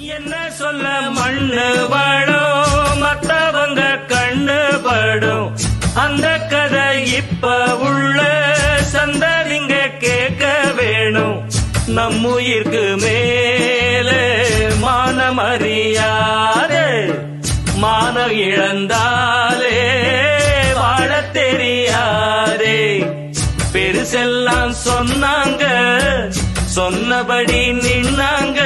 என்ன சொல்ல மண்ணு வாழும் மத்தவங்க கண்ணு படும் அந்த கதை இப்ப உள்ள சந்ததிங்க கேட்க வேணும். நம்முயிர்க்கு மேலே மானமறியாதே மானம் இழந்தாலே வாழத் தெரியாதே. பெருசெல்லாம் சொன்னாங்க சொன்னபடி நின்னாங்க